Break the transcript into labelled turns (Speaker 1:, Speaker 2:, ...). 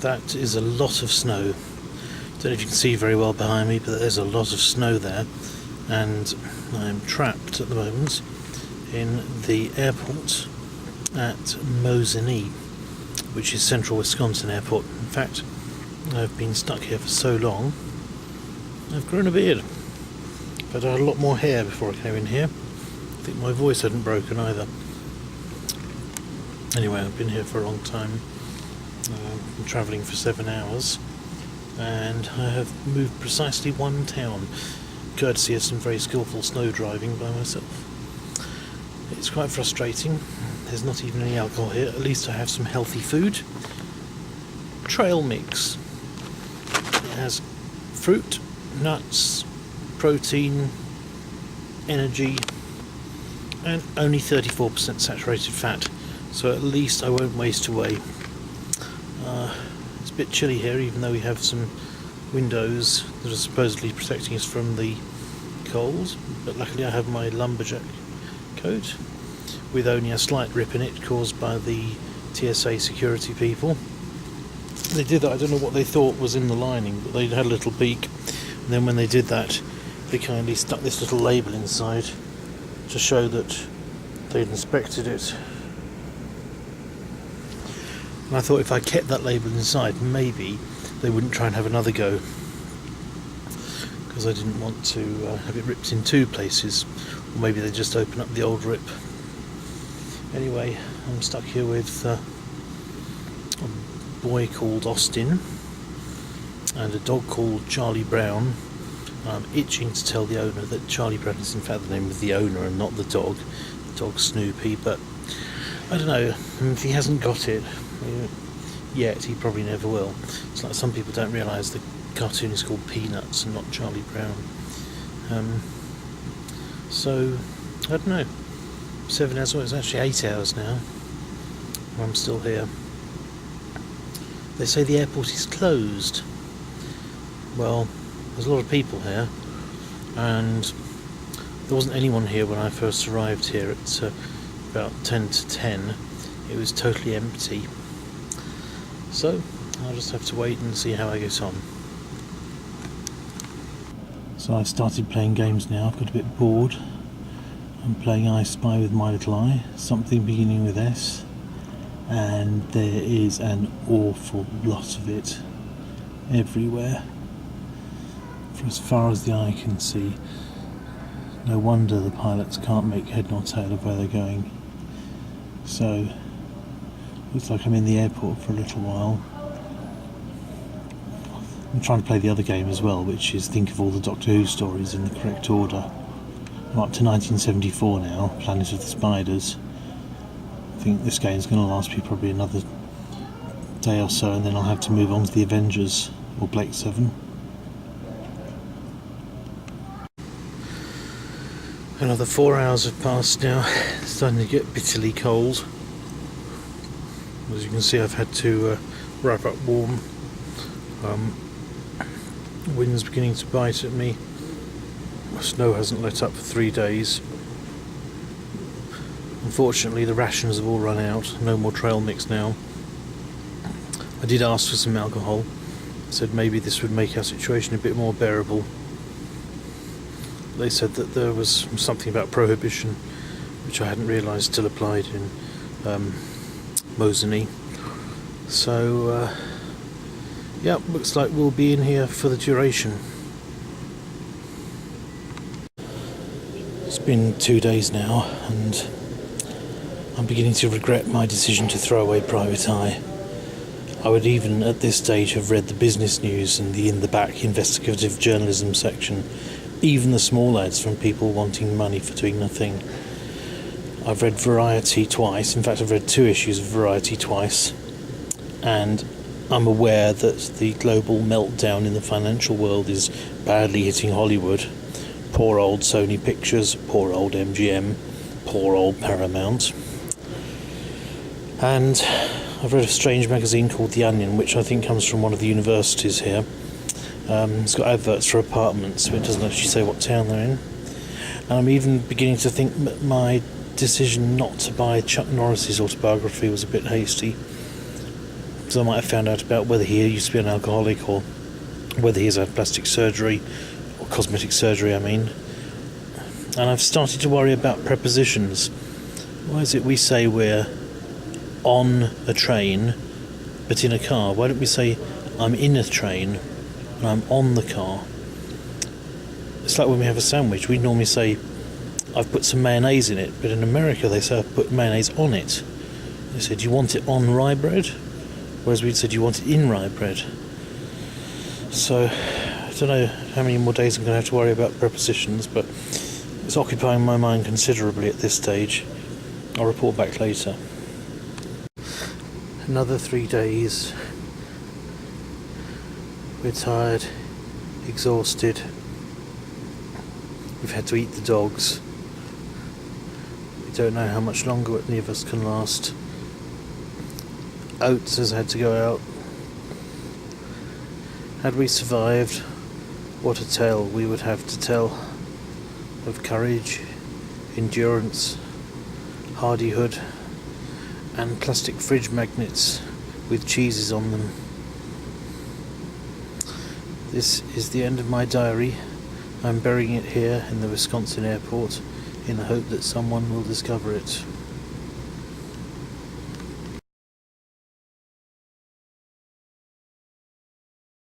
Speaker 1: That is a lot of snow. Don't know if you can see very well behind me, but there's a lot of snow there, and I'm trapped at the moment in the airport at Mosinee, which is central Wisconsin airport. In fact, I've been stuck here for so long, I've grown a beard. But I had a lot more hair before I came in here. I think my voice hadn't broken either. Anyway, I've been here for a long time. I'm travelling for 7 hours, and I have moved precisely one town, courtesy of some very skillful snow driving by myself. It's quite frustrating. There's not even any alcohol here. At least I have some healthy food. Trail mix. It has fruit, nuts, protein, energy, and only 34% saturated fat. So at least I won't waste away. It's a bit chilly here, even though we have some windows that are supposedly protecting us from the cold, but luckily I have my lumberjack coat with only a slight rip in it caused by the TSA security people. They did that, I don't know what they thought was in the lining, but they had a little peek, and then when they did that they kindly stuck this little label inside to show that they'd inspected it. And I thought if I kept that label inside, maybe they wouldn't try and have another go, because I didn't want to have it ripped in two places, or maybe they just open up the old rip. Anyway, I'm stuck here with a boy called Austin and a dog called Charlie Brown. I'm itching to tell the owner that Charlie Brown is in fact the name of the owner and not the dog. The dog's Snoopy, but I don't know, if he hasn't got it yet, he probably never will. It's like some people don't realise the cartoon is called Peanuts and not Charlie Brown. So, I don't know, 7 hours, well, it's actually 8 hours now, I'm still here. They say the airport is closed. Well, there's a lot of people here, and there wasn't anyone here when I first arrived here at about 10 to 10. It was totally empty. So, I'll just have to wait and see how I get on. So I've started playing games now. I've got a bit bored. I'm playing I Spy with My Little Eye, something beginning with S, and there is an awful lot of it everywhere, for as far as the eye can see. No wonder the pilots can't make head nor tail of where they're going. So, looks like I'm in the airport for a little while. I'm trying to play the other game as well, which is think of all the Doctor Who stories in the correct order. I'm up to 1974 now, Planet of the Spiders. I think this game's going to last me probably another day or so, and then I'll have to move on to the Avengers or Blake 7. Another 4 hours have passed now. It's starting to get bitterly cold. As you can see, I've had to wrap up warm. The wind's beginning to bite at me. Snow hasn't let up for 3 days. Unfortunately, the rations have all run out. No more trail mix now. I did ask for some alcohol. I said maybe this would make our situation a bit more bearable. They said that there was something about prohibition, which I hadn't realised still applied in Mosinee. So, yeah, looks like we'll be in here for the duration. It's been 2 days now, and I'm beginning to regret my decision to throw away Private Eye. I would even at this stage have read the business news and the in the back investigative journalism section, even the small ads from people wanting money for doing nothing. I've read Variety twice, in fact I've read 2 issues of Variety twice, and I'm aware that the global meltdown in the financial world is badly hitting Hollywood. Poor old Sony Pictures, poor old MGM, poor old Paramount. And I've read a strange magazine called The Onion, which I think comes from one of the universities here. It's got adverts for apartments, but it doesn't actually say what town they're in. And I'm even beginning to think that my decision not to buy Chuck Norris's autobiography was a bit hasty. So I might have found out about whether he used to be an alcoholic or whether he's had plastic surgery or cosmetic surgery, I mean. And I've started to worry about prepositions. Why is it we say we're on a train but in a car? Why don't we say I'm in a train and I'm on the car? It's like when we have a sandwich, we normally say I've put some mayonnaise in it, but in America they say I've put mayonnaise on it. They said, do you want it on rye bread? Whereas we'd said, do you want it in rye bread? So I don't know how many more days I'm going to have to worry about prepositions, but it's occupying my mind considerably at this stage. I'll report back later. Another 3 days. We're tired, exhausted. We've had to eat the dogs. We don't know how much longer any of us can last. Oates has had to go out. Had we survived, what a tale we would have to tell of courage, endurance, hardihood, and plastic fridge magnets with cheeses on them. This is the end of my diary. I'm burying it here in the Wisconsin airport in the hope that someone will discover it.